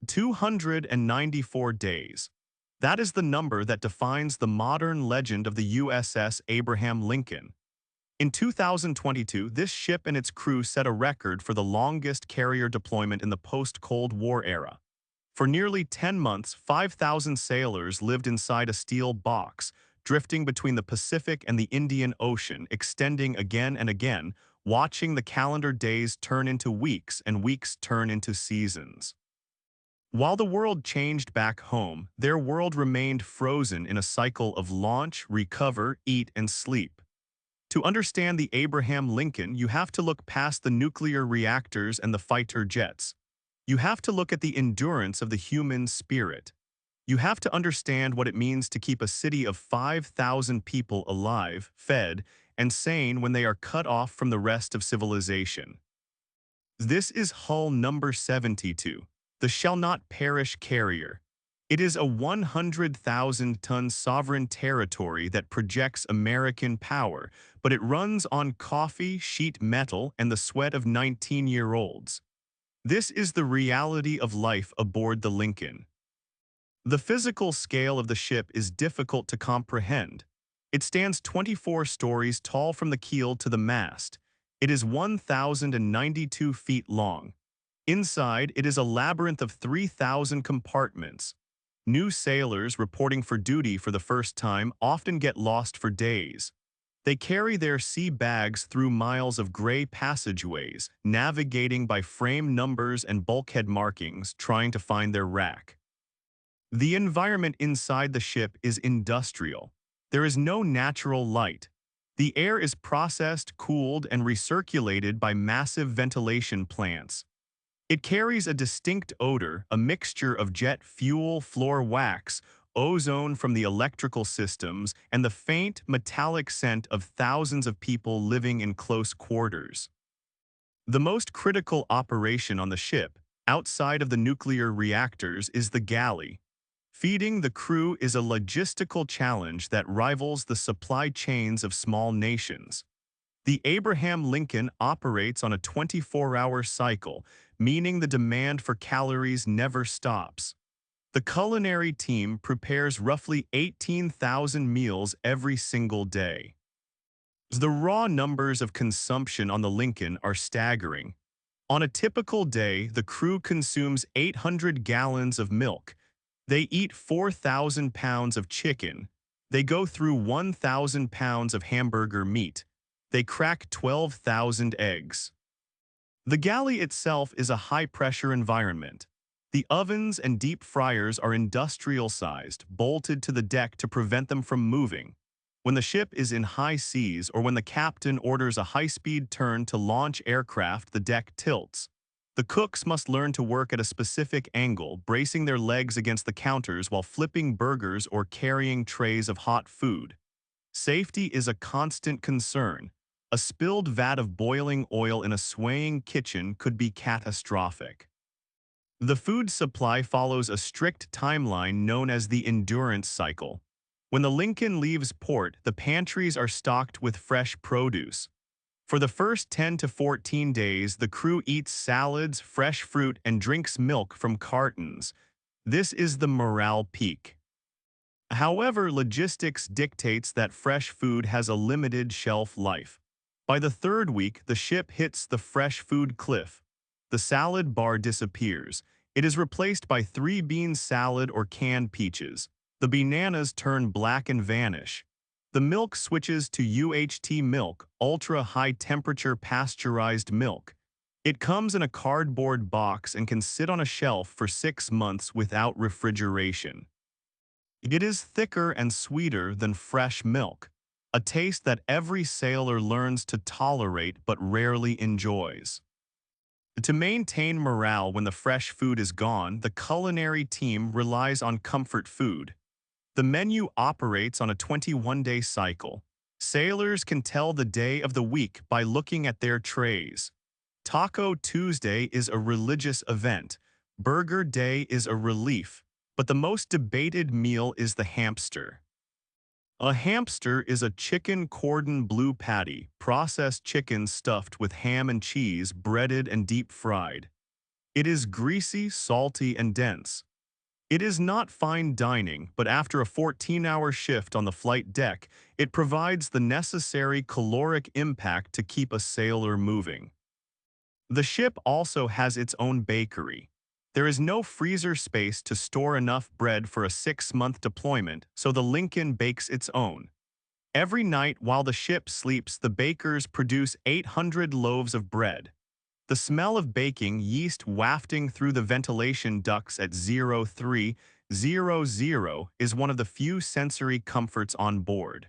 294 days. That is the number that defines the modern legend of the USS Abraham Lincoln. In 2022, this ship and its crew set a record for the longest carrier deployment in the post-Cold War era. For nearly 10 months, 5,000 sailors lived inside a steel box, drifting between the Pacific and the Indian Ocean, extending again and again, watching the calendar days turn into weeks and weeks turn into seasons. While the world changed back home, their world remained frozen in a cycle of launch, recover, eat, and sleep. To understand the Abraham Lincoln, you have to look past the nuclear reactors and the fighter jets. You have to look at the endurance of the human spirit. You have to understand what it means to keep a city of 5,000 people alive, fed, and sane when they are cut off from the rest of civilization. This is hull number 72, the Shall Not Perish carrier. It is a 100,000-ton sovereign territory that projects American power, but it runs on coffee, sheet metal, and the sweat of 19-year-olds. This is the reality of life aboard the Lincoln. The physical scale of the ship is difficult to comprehend. It stands 24 stories tall from the keel to the mast. It is 1,092 feet long. Inside, it is a labyrinth of 3,000 compartments. New sailors reporting for duty for the first time often get lost for days. They carry their sea bags through miles of gray passageways, navigating by frame numbers and bulkhead markings, trying to find their rack. The environment inside the ship is industrial. There is no natural light. The air is processed, cooled, and recirculated by massive ventilation plants. It carries a distinct odor, a mixture of jet fuel, floor wax, ozone from the electrical systems, and the faint, metallic scent of thousands of people living in close quarters. The most critical operation on the ship, outside of the nuclear reactors, is the galley. Feeding the crew is a logistical challenge that rivals the supply chains of small nations. The Abraham Lincoln operates on a 24-hour cycle, meaning the demand for calories never stops. The culinary team prepares roughly 18,000 meals every single day. The raw numbers of consumption on the Lincoln are staggering. On a typical day, the crew consumes 800 gallons of milk. They eat 4,000 pounds of chicken. They go through 1,000 pounds of hamburger meat. They crack 12,000 eggs. The galley itself is a high-pressure environment. The ovens and deep fryers are industrial-sized, bolted to the deck to prevent them from moving. When the ship is in high seas or when the captain orders a high-speed turn to launch aircraft, the deck tilts. The cooks must learn to work at a specific angle, bracing their legs against the counters while flipping burgers or carrying trays of hot food. Safety is a constant concern. A spilled vat of boiling oil in a swaying kitchen could be catastrophic. The food supply follows a strict timeline known as the endurance cycle. When the Lincoln leaves port, the pantries are stocked with fresh produce. For the first 10 to 14 days, the crew eats salads, fresh fruit, and drinks milk from cartons. This is the morale peak. However, logistics dictates that fresh food has a limited shelf life. By the third week, the ship hits the fresh food cliff. The salad bar disappears. It is replaced by 3-bean salad or canned peaches. The bananas turn black and vanish. The milk switches to UHT milk, ultra-high-temperature pasteurized milk. It comes in a cardboard box and can sit on a shelf for 6 months without refrigeration. It is thicker and sweeter than fresh milk, a taste that every sailor learns to tolerate but rarely enjoys. To maintain morale when the fresh food is gone, the culinary team relies on comfort food. The menu operates on a 21-day cycle. Sailors can tell the day of the week by looking at their trays. Taco Tuesday is a religious event. Burger Day is a relief. But the most debated meal is the hamster. A hamster is a chicken cordon bleu patty, processed chicken stuffed with ham and cheese, breaded and deep fried. It is greasy, salty, and dense. It is not fine dining, but after a 14-hour shift on the flight deck, it provides the necessary caloric impact to keep a sailor moving. The ship also has its own bakery. There is no freezer space to store enough bread for a 6-month deployment, so the Lincoln bakes its own. Every night while the ship sleeps, the bakers produce 800 loaves of bread. The smell of baking yeast wafting through the ventilation ducts at 0300 is one of the few sensory comforts on board.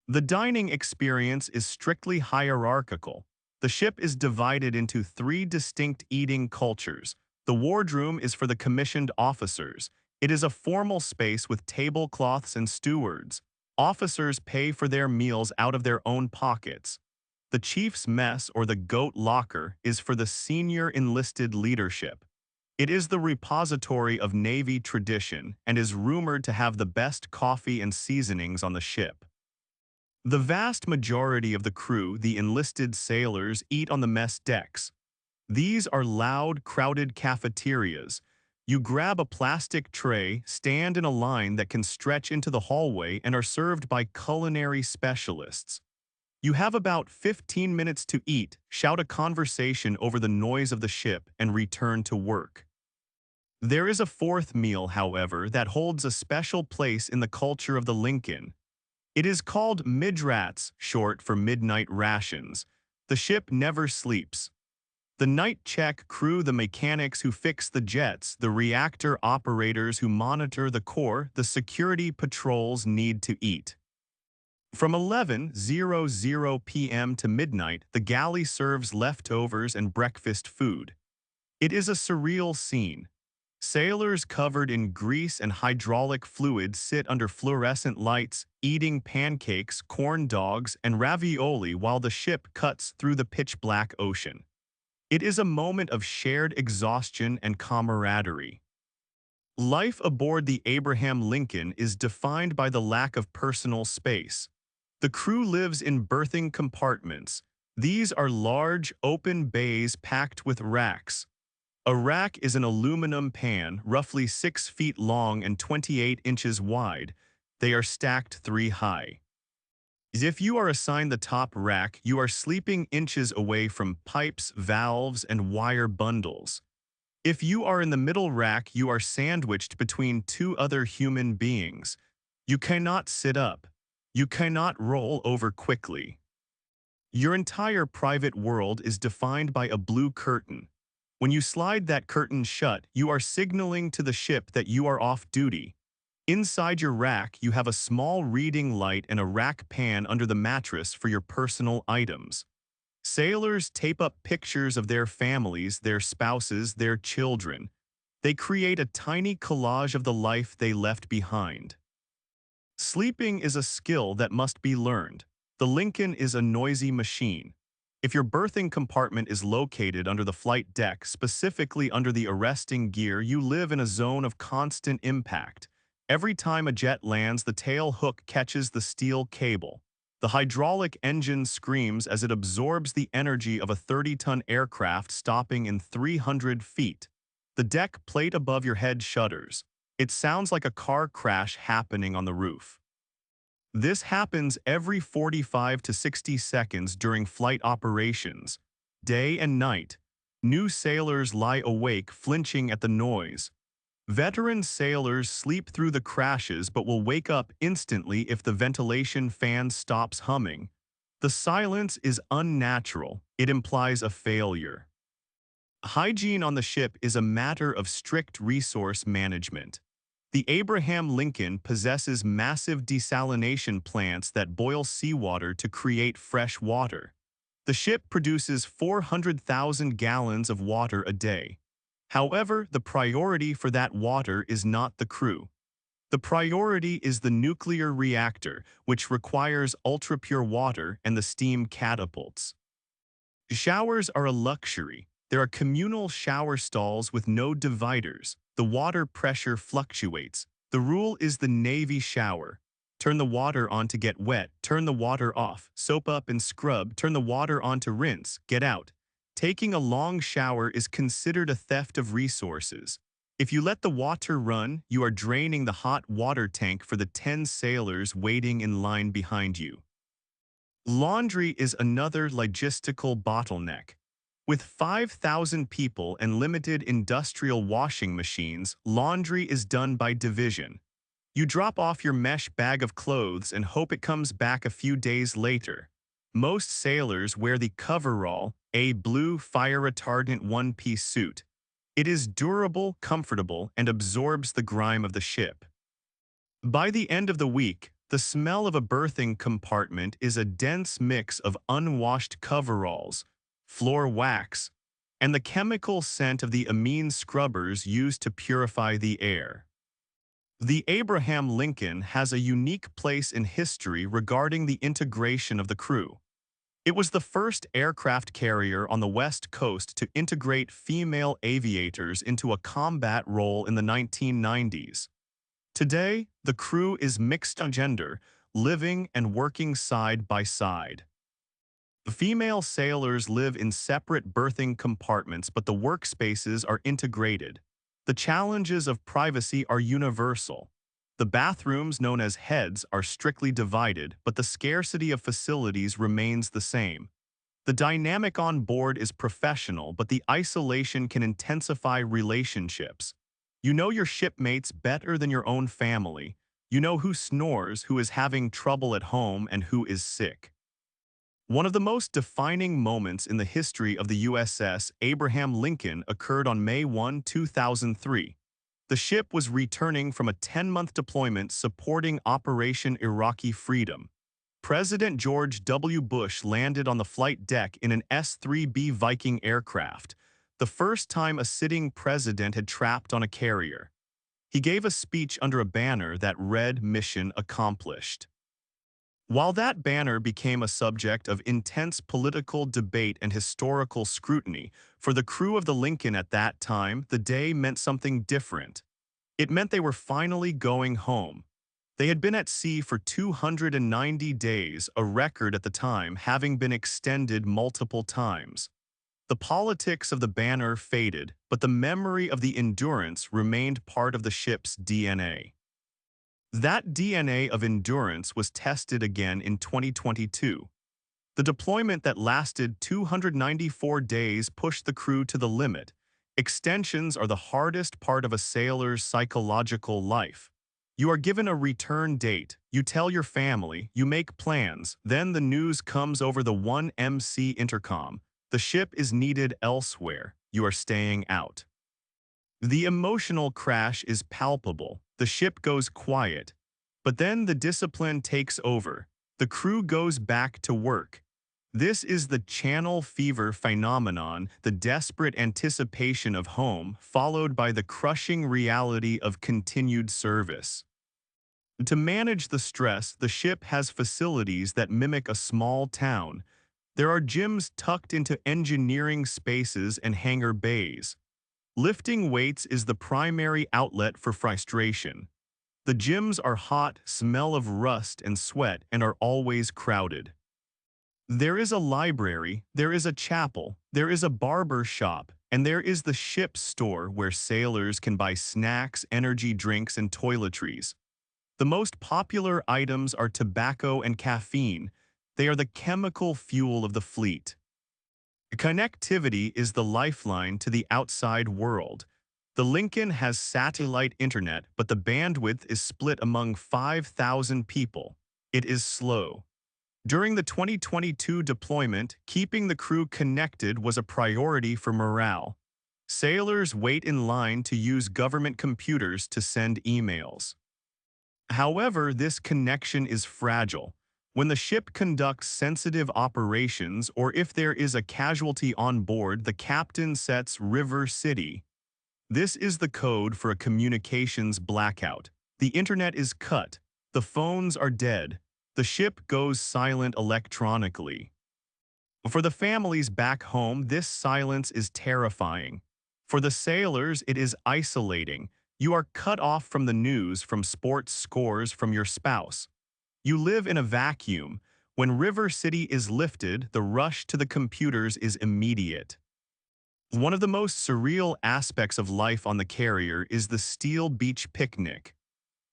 The dining experience is strictly hierarchical. The ship is divided into 3 distinct eating cultures. The wardroom is for the commissioned officers. It is a formal space with tablecloths and stewards. Officers pay for their meals out of their own pockets. The chief's mess, or the goat locker, is for the senior enlisted leadership. It is the repository of Navy tradition and is rumored to have the best coffee and seasonings on the ship. The vast majority of the crew, the enlisted sailors, eat on the mess decks. These are loud, crowded cafeterias. You grab a plastic tray, stand in a line that can stretch into the hallway, and are served by culinary specialists. You have about 15 minutes to eat, shout a conversation over the noise of the ship, and return to work. There is a fourth meal, however, that holds a special place in the culture of the Lincoln. It is called midrats, short for midnight rations. The ship never sleeps. The night check crew, the mechanics who fix the jets, the reactor operators who monitor the core, the security patrols need to eat. From 11:00 p.m. to midnight, the galley serves leftovers and breakfast food. It is a surreal scene. Sailors covered in grease and hydraulic fluid sit under fluorescent lights, eating pancakes, corn dogs, and ravioli while the ship cuts through the pitch-black ocean. It is a moment of shared exhaustion and camaraderie. Life aboard the Abraham Lincoln is defined by the lack of personal space. The crew lives in berthing compartments. These are large, open bays packed with racks. A rack is an aluminum pan, roughly 6 feet long and 28 inches wide. They are stacked 3 high. If you are assigned the top rack, you are sleeping inches away from pipes, valves, and wire bundles. If you are in the middle rack, you are sandwiched between 2 other human beings. You cannot sit up. You cannot roll over quickly. Your entire private world is defined by a blue curtain. When you slide that curtain shut, you are signaling to the ship that you are off duty. Inside your rack, you have a small reading light and a rack pan under the mattress for your personal items. Sailors tape up pictures of their families, their spouses, their children. They create a tiny collage of the life they left behind. Sleeping is a skill that must be learned. The Lincoln is a noisy machine. If your berthing compartment is located under the flight deck, specifically under the arresting gear, you live in a zone of constant impact. Every time a jet lands, the tail hook catches the steel cable. The hydraulic engine screams as it absorbs the energy of a 30-ton aircraft stopping in 300 feet. The deck plate above your head shudders. It sounds like a car crash happening on the roof. This happens every 45 to 60 seconds during flight operations. Day and night, new sailors lie awake, flinching at the noise. Veteran sailors sleep through the crashes but will wake up instantly if the ventilation fan stops humming. The silence is unnatural. It implies a failure. Hygiene on the ship is a matter of strict resource management. The Abraham Lincoln possesses massive desalination plants that boil seawater to create fresh water. The ship produces 400,000 gallons of water a day. However, the priority for that water is not the crew. The priority is the nuclear reactor, which requires ultra-pure water and the steam catapults. Showers are a luxury. There are communal shower stalls with no dividers. The water pressure fluctuates. The rule is the Navy shower. Turn the water on to get wet, turn the water off, soap up and scrub, turn the water on to rinse, get out. Taking a long shower is considered a theft of resources. If you let the water run, you are draining the hot water tank for the 10 sailors waiting in line behind you. Laundry is another logistical bottleneck. With 5,000 people and limited industrial washing machines, laundry is done by division. You drop off your mesh bag of clothes and hope it comes back a few days later. Most sailors wear the coverall, a blue fire-retardant one-piece suit. It is durable, comfortable, and absorbs the grime of the ship. By the end of the week, the smell of a berthing compartment is a dense mix of unwashed coveralls, floor wax, and the chemical scent of the amine scrubbers used to purify the air. The Abraham Lincoln has a unique place in history regarding the integration of the crew. It was the first aircraft carrier on the West Coast to integrate female aviators into a combat role in the 1990s. Today, the crew is mixed gender, living and working side by side. The female sailors live in separate berthing compartments, but the workspaces are integrated. The challenges of privacy are universal. The bathrooms, known as heads, are strictly divided, but the scarcity of facilities remains the same. The dynamic on board is professional, but the isolation can intensify relationships. You know your shipmates better than your own family. You know who snores, who is having trouble at home, and who is sick. One of the most defining moments in the history of the USS Abraham Lincoln occurred on May 2003. The ship was returning from a 10-month deployment supporting Operation Iraqi Freedom. President George W. Bush landed on the flight deck in an S-3B Viking aircraft, the first time a sitting president had trapped on a carrier. He gave a speech under a banner that read "Mission Accomplished." While that banner became a subject of intense political debate and historical scrutiny, for the crew of the Lincoln at that time, the day meant something different. It meant they were finally going home. They had been at sea for 290 days, a record at the time, having been extended multiple times. The politics of the banner faded, but the memory of the endurance remained part of the ship's DNA. That DNA of endurance was tested again in 2022. The deployment that lasted 294 days pushed the crew to the limit. Extensions are the hardest part of a sailor's psychological life. You are given a return date, you tell your family, you make plans, then the news comes over the 1MC intercom. The ship is needed elsewhere, you are staying out. The emotional crash is palpable, the ship goes quiet. But then the discipline takes over, the crew goes back to work. This is the channel fever phenomenon, the desperate anticipation of home, followed by the crushing reality of continued service. To manage the stress, the ship has facilities that mimic a small town. There are gyms tucked into engineering spaces and hangar bays. Lifting weights is the primary outlet for frustration. The gyms are hot, smell of rust and sweat, and are always crowded. There is a library, there is a chapel, there is a barber shop, and there is the ship's store where sailors can buy snacks, energy drinks, and toiletries. The most popular items are tobacco and caffeine. They are the chemical fuel of the fleet. Connectivity is the lifeline to the outside world. The Lincoln has satellite internet, but the bandwidth is split among 5,000 people. It is slow. During the 2022 deployment, keeping the crew connected was a priority for morale. Sailors wait in line to use government computers to send emails. However, this connection is fragile. When the ship conducts sensitive operations or if there is a casualty on board, the captain sets River City. This is the code for a communications blackout. The internet is cut. The phones are dead. The ship goes silent electronically. For the families back home, this silence is terrifying. For the sailors, it is isolating. You are cut off from the news, from sports scores, from your spouse. You live in a vacuum. When River City is lifted, the rush to the computers is immediate. One of the most surreal aspects of life on the carrier is the steel beach picnic.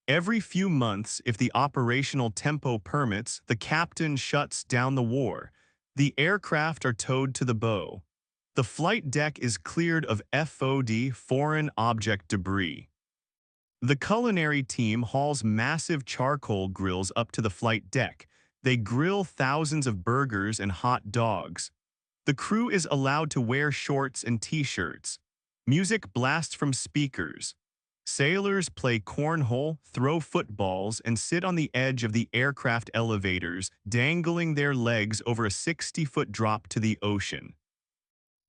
Every few months, if the operational tempo permits, the captain shuts down the war. The aircraft are towed to the bow. The flight deck is cleared of FOD, foreign object debris. The culinary team hauls massive charcoal grills up to the flight deck. They grill thousands of burgers and hot dogs. The crew is allowed to wear shorts and t-shirts. Music blasts from speakers. Sailors play cornhole, throw footballs, and sit on the edge of the aircraft elevators, dangling their legs over a 60-foot drop to the ocean.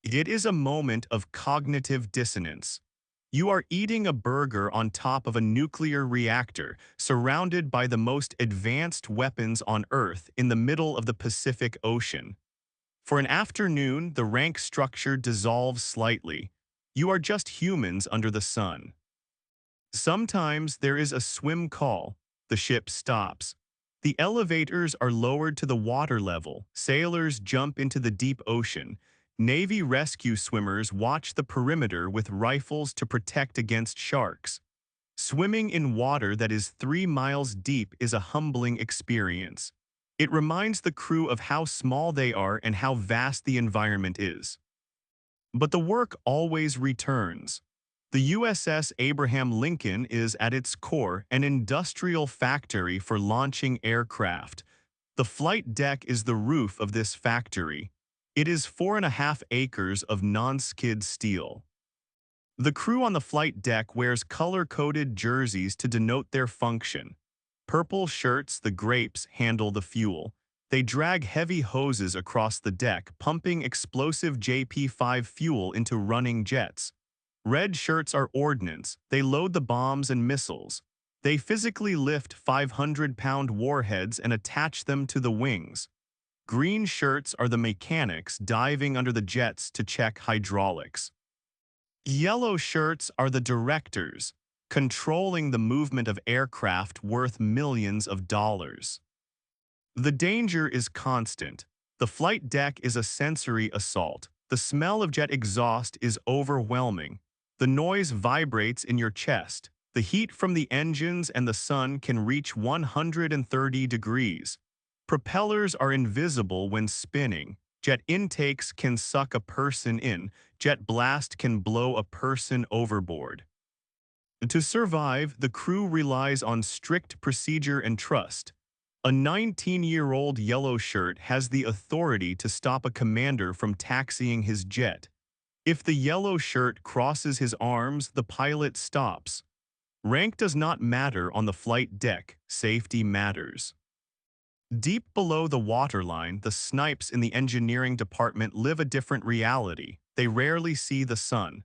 It is a moment of cognitive dissonance. You are eating a burger on top of a nuclear reactor, surrounded by the most advanced weapons on Earth in the middle of the Pacific Ocean. For an afternoon, the rank structure dissolves slightly. You are just humans under the sun. Sometimes there is a swim call. The ship stops. The elevators are lowered to the water level. Sailors jump into the deep ocean. Navy rescue swimmers watch the perimeter with rifles to protect against sharks. Swimming in water that is 3 miles deep is a humbling experience. It reminds the crew of how small they are and how vast the environment is. But the work always returns. The USS Abraham Lincoln is, at its core, an industrial factory for launching aircraft. The flight deck is the roof of this factory. It is 4.5 acres of non-skid steel. The crew on the flight deck wears color-coded jerseys to denote their function. Purple shirts, the grapes, handle the fuel. They drag heavy hoses across the deck, pumping explosive JP-5 fuel into running jets. Red shirts are ordnance. They load the bombs and missiles. They physically lift 500-pound warheads and attach them to the wings. Green shirts are the mechanics diving under the jets to check hydraulics. Yellow shirts are the directors, controlling the movement of aircraft worth millions of dollars. The danger is constant. The flight deck is a sensory assault. The smell of jet exhaust is overwhelming. The noise vibrates in your chest. The heat from the engines and the sun can reach 130 degrees. Propellers are invisible when spinning. Jet intakes can suck a person in. Jet blast can blow a person overboard. To survive, the crew relies on strict procedure and trust. A 19-year-old yellow shirt has the authority to stop a commander from taxiing his jet. If the yellow shirt crosses his arms, the pilot stops. Rank does not matter on the flight deck. Safety matters. Deep below the waterline, the snipes in the engineering department live a different reality. They rarely see the sun.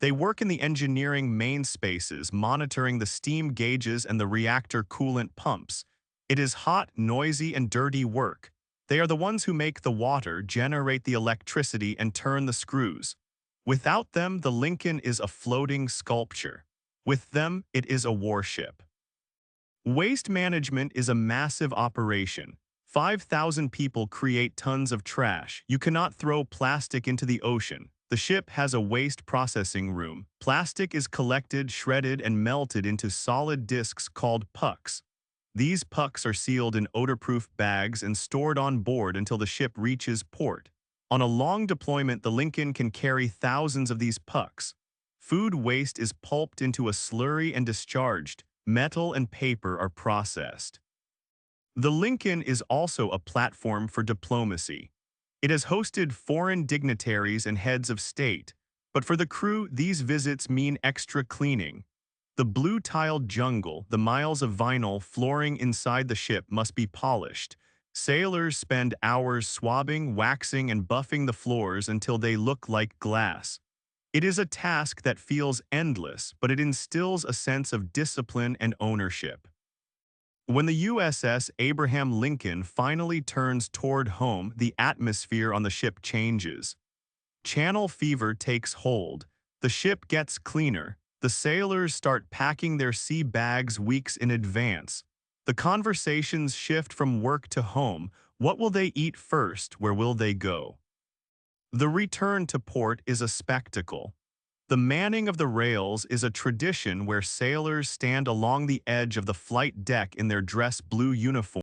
They work in the engineering main spaces, monitoring the steam gauges and the reactor coolant pumps. It is hot, noisy, and dirty work. They are the ones who make the water, generate the electricity, and turn the screws. Without them, the Lincoln is a floating sculpture. With them, it is a warship. Waste management is a massive operation. 5,000 people create tons of trash. You cannot throw plastic into the ocean. The ship has a waste processing room. Plastic is collected, shredded, and melted into solid discs called pucks. These pucks are sealed in odor-proof bags and stored on board until the ship reaches port. On a long deployment, the Lincoln can carry thousands of these pucks. Food waste is pulped into a slurry and discharged. Metal and paper are processed. The Lincoln is also a platform for diplomacy. It has hosted foreign dignitaries and heads of state, but for the crew, these visits mean extra cleaning. The blue-tiled jungle, the miles of vinyl flooring inside the ship must be polished. Sailors spend hours swabbing, waxing, and buffing the floors until they look like glass. It is a task that feels endless, but it instills a sense of discipline and ownership. When the USS Abraham Lincoln finally turns toward home, the atmosphere on the ship changes. Channel fever takes hold. The ship gets cleaner. The sailors start packing their sea bags weeks in advance. The conversations shift from work to home. What will they eat first? Where will they go? The return to port is a spectacle. The manning of the rails is a tradition where sailors stand along the edge of the flight deck in their dress blue uniforms.